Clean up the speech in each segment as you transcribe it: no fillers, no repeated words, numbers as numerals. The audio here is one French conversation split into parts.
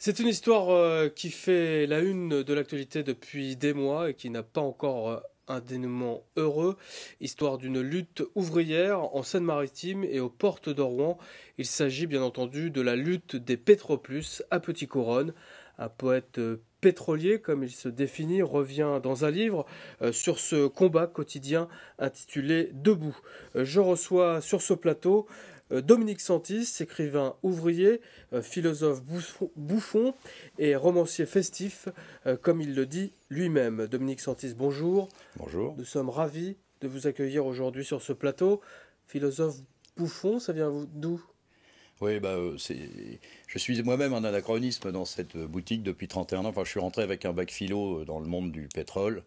C'est une histoire qui fait la une de l'actualité depuis des mois et qui n'a pas encore un dénouement heureux. Histoire d'une lutte ouvrière en Seine-Maritime et aux portes de Rouen. Il s'agit bien entendu de la lutte des Pétroplus à Petit-Couronne. Un poète pétrolier, comme il se définit, revient dans un livre sur ce combat quotidien intitulé Debout. Je reçois sur ce plateau Dominique Santis, écrivain ouvrier, philosophe bouffon et romancier festif, comme il le dit lui-même. Dominique Santis, bonjour. Bonjour. Nous sommes ravis de vous accueillir aujourd'hui sur ce plateau. Philosophe bouffon, ça vient d'où? Oui, je suis moi-même un anachronisme dans cette boutique depuis 31 ans. Enfin, je suis rentré avec un bac philo dans le monde du pétrole.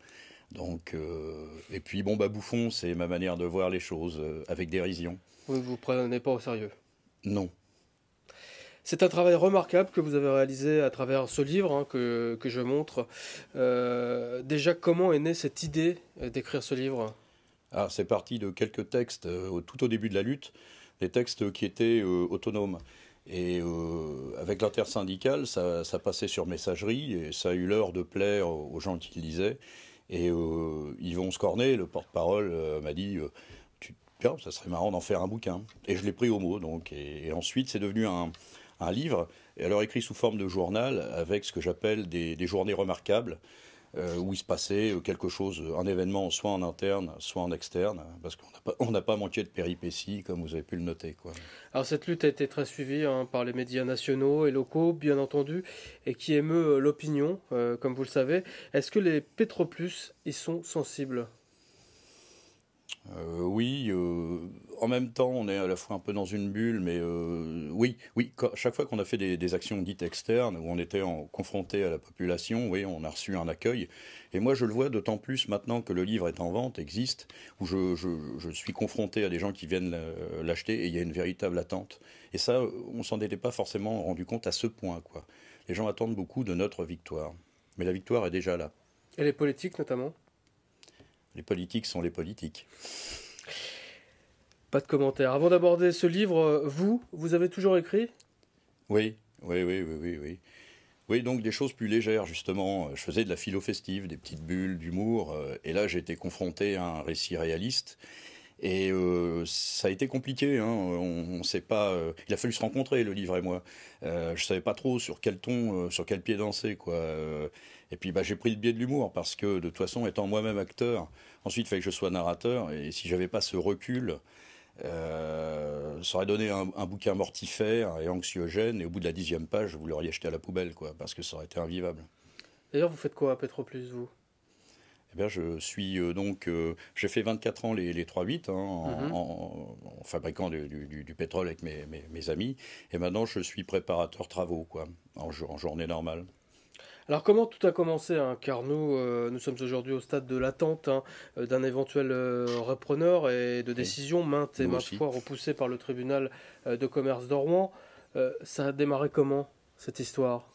Et puis, bouffon, c'est ma manière de voir les choses, avec dérision. Vous ne vous prenez pas au sérieux. Non. C'est un travail remarquable que vous avez réalisé à travers ce livre que je montre. Déjà, comment est née cette idée d'écrire ce livre? Ah, c'est parti de quelques textes tout au début de la lutte, des textes qui étaient autonomes. Et avec l'intersyndicale, ça passait sur messagerie et ça a eu l'heure de plaire aux gens qui le lisaient. Et Yvon Scornet, le porte-parole, m'a dit tiens, ça serait marrant d'en faire un bouquin. Et je l'ai pris au mot, donc. Et ensuite, c'est devenu un livre, et alors écrit sous forme de journal, avec ce que j'appelle des journées remarquables, où il se passait quelque chose, un événement, soit en interne, soit en externe, parce qu'on n'a pas manqué de péripéties, comme vous avez pu le noter, quoi. Alors cette lutte a été très suivie par les médias nationaux et locaux, bien entendu, et qui émeut l'opinion, comme vous le savez. Est-ce que les Pétroplus y sont sensibles? Oui, en même temps, on est à la fois un peu dans une bulle, mais oui, oui, chaque fois qu'on a fait des actions dites externes, où on était confronté à la population, oui, on a reçu un accueil. Et moi, je le vois d'autant plus maintenant que le livre est en vente, existe, où je suis confronté à des gens qui viennent l'acheter, et il y a une véritable attente. Et ça, on s'en était pas forcément rendu compte à ce point, quoi. Les gens attendent beaucoup de notre victoire. Mais la victoire est déjà là. Et les politiques notamment? Les politiques sont les politiques. Pas de commentaires. Avant d'aborder ce livre, vous avez toujours écrit? Oui, oui, oui, oui, oui, oui. Oui, donc des choses plus légères, justement. Je faisais de la philo festive, des petites bulles d'humour, et là j'ai été confronté à un récit réaliste. Et ça a été compliqué, hein. On sait pas. Il a fallu se rencontrer, le livre et moi. Je savais pas trop sur quel ton, sur quel pied danser, quoi. Et puis j'ai pris le biais de l'humour parce que de toute façon, étant moi-même acteur, ensuite il fallait que je sois narrateur. Et si j'avais pas ce recul, ça aurait donné un bouquin mortifère et anxiogène. Et au bout de la 10e page, vous l'auriez jeté à la poubelle, quoi, parce que ça aurait été invivable. D'ailleurs, vous faites quoi à Pétroplus, vous? Eh bien, je suis j'ai fait 24 ans les 3-8, hein, Mhm. en fabricant du pétrole avec mes amis. Et maintenant, je suis préparateur travaux, quoi, en journée normale. Alors comment tout a commencé, hein, car nous sommes aujourd'hui au stade de l'attente, d'un éventuel repreneur et de Oui, décision maintes et nous maintes aussi. fois repoussée par le tribunal de commerce de Rouen. Ça a démarré comment, cette histoire?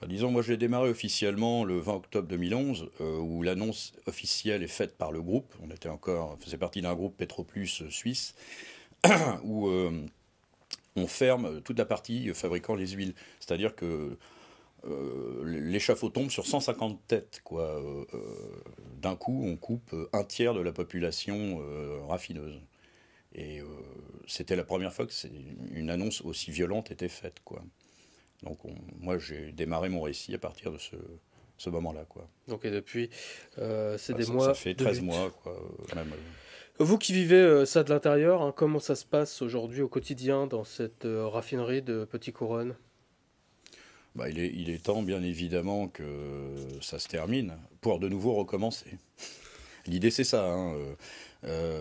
Disons, moi, je l'ai démarré officiellement le 20 octobre 2011, où l'annonce officielle est faite par le groupe. On faisait partie d'un groupe Petroplus suisse, où on ferme toute la partie fabriquant les huiles. C'est-à-dire que l'échafaud tombe sur 150 têtes, quoi. D'un coup, on coupe un tiers de la population raffineuse. Et c'était la première fois que une annonce aussi violente était faite, quoi. Donc, moi, j'ai démarré mon récit à partir de ce moment-là, quoi. Donc et depuis, c'est Bah, des ça mois fait de 13 lutte. mois, quoi, même. Vous qui vivez ça de l'intérieur, hein, comment ça se passe aujourd'hui au quotidien dans cette raffinerie de Petit-Couronne? Il est temps, bien évidemment, que ça se termine pour de nouveau recommencer. L'idée, c'est ça, hein,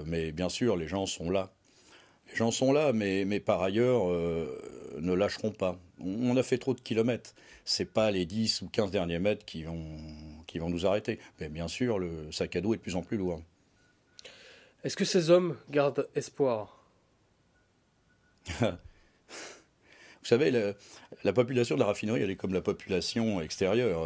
mais bien sûr, les gens sont là. Les gens sont là, mais par ailleurs, ne lâcheront pas. On a fait trop de kilomètres. C'est pas les 10 ou 15 derniers mètres qui vont nous arrêter. Mais bien sûr, le sac à dos est de plus en plus lourd. Est-ce que ces hommes gardent espoir? Vous savez, la population de la raffinerie, elle est comme la population extérieure.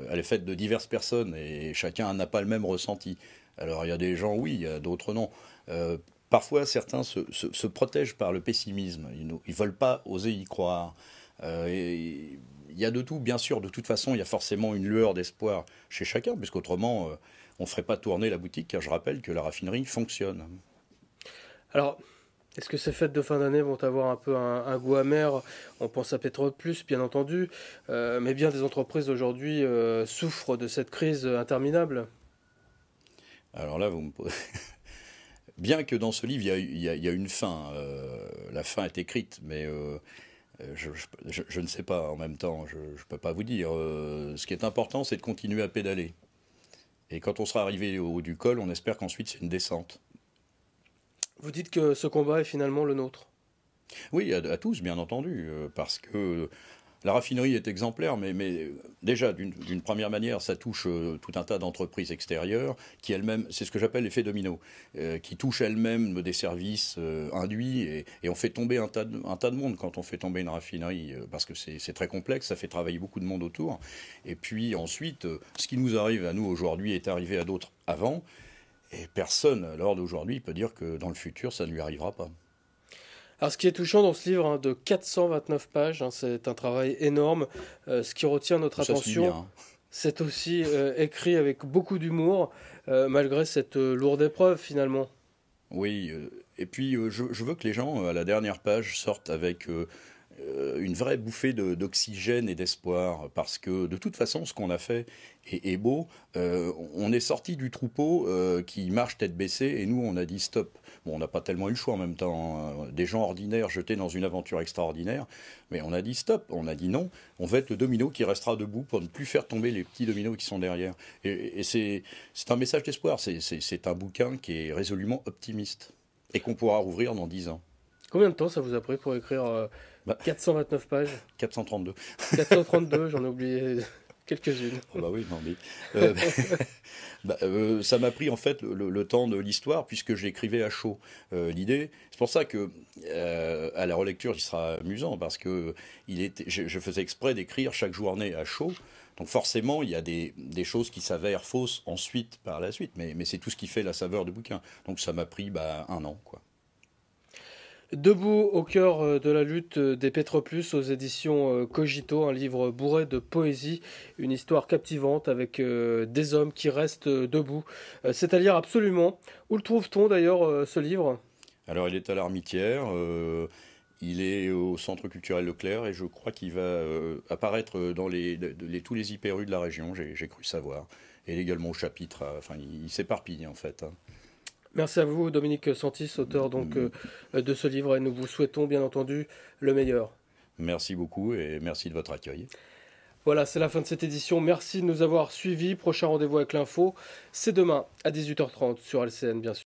Elle est faite de diverses personnes et chacun n'a pas le même ressenti. Alors il y a des gens, oui, il y a d'autres non. Euh, Parfois, certains se protègent par le pessimisme. Ils ne veulent pas oser y croire. Et il y a de tout, bien sûr. De toute façon, il y a forcément une lueur d'espoir chez chacun, puisqu'autrement, on ne ferait pas tourner la boutique, car je rappelle que la raffinerie fonctionne. Alors, est-ce que ces fêtes de fin d'année vont avoir un peu un goût amer? On pense à Petro Plus, bien entendu, mais bien des entreprises aujourd'hui souffrent de cette crise interminable. Alors là, bien que dans ce livre, il y a une fin, la fin est écrite, mais je ne sais pas en même temps, je ne peux pas vous dire. Ce qui est important, c'est de continuer à pédaler. Et quand on sera arrivé au haut du col, on espère qu'ensuite c'est une descente. Vous dites que ce combat est finalement le nôtre. Oui, à tous, bien entendu, parce que la raffinerie est exemplaire, mais déjà, d'une première manière, ça touche tout un tas d'entreprises extérieures qui elles-mêmes, c'est ce que j'appelle l'effet domino, qui touchent elles-mêmes des services induits et on fait tomber un tas de monde quand on fait tomber une raffinerie, parce que c'est très complexe, ça fait travailler beaucoup de monde autour. Et puis ensuite, ce qui nous arrive à nous aujourd'hui est arrivé à d'autres avant, et personne, à l'heure d'aujourd'hui, peut dire que dans le futur, ça ne lui arrivera pas. Alors, ce qui est touchant dans ce livre, hein, de 429 pages, hein, c'est un travail énorme. Ce qui retient notre Ça se lit bien, attention, hein. c'est aussi écrit avec beaucoup d'humour, malgré cette lourde épreuve finalement. Oui, et puis je veux que les gens, à la dernière page, sortent avec une vraie bouffée d'oxygène et d'espoir, parce que de toute façon, ce qu'on a fait est beau. On est sorti du troupeau qui marche tête baissée, et nous, on a dit stop. Bon, on n'a pas tellement eu le choix en même temps, hein. Des gens ordinaires jetés dans une aventure extraordinaire, mais on a dit stop, on a dit non. On va être le domino qui restera debout pour ne plus faire tomber les petits dominos qui sont derrière. Et c'est un message d'espoir, c'est un bouquin qui est résolument optimiste, et qu'on pourra rouvrir dans 10 ans. Combien de temps ça vous a pris pour écrire Bah, 429 pages? 432. 432, j'en ai oublié quelques-unes. Oh bah oui, non mais ça m'a pris en fait le temps de l'histoire puisque j'écrivais à chaud. L'idée, c'est pour ça que à la relecture, il sera amusant parce que je faisais exprès d'écrire chaque journée à chaud. Donc forcément, il y a des choses qui s'avèrent fausses ensuite par la suite, mais c'est tout ce qui fait la saveur du bouquin. Donc ça m'a pris un an, quoi. Debout au cœur de la lutte des Pétroplus aux éditions Cogito, un livre bourré de poésie, une histoire captivante avec des hommes qui restent debout. C'est à lire absolument. Où le trouve-t-on d'ailleurs ce livre? Alors il est à l'Armitière, il est au Centre culturel Leclerc et je crois qu'il va apparaître dans tous les hyper-U de la région, j'ai cru savoir. Et également au chapitre, enfin il s'éparpille en fait, hein. Merci à vous, Dominique Santis, auteur donc de ce livre, et nous vous souhaitons bien entendu le meilleur. Merci beaucoup et merci de votre accueil. Voilà, c'est la fin de cette édition. Merci de nous avoir suivis. Prochain rendez-vous avec l'info, c'est demain à 18h30 sur LCN, bien sûr.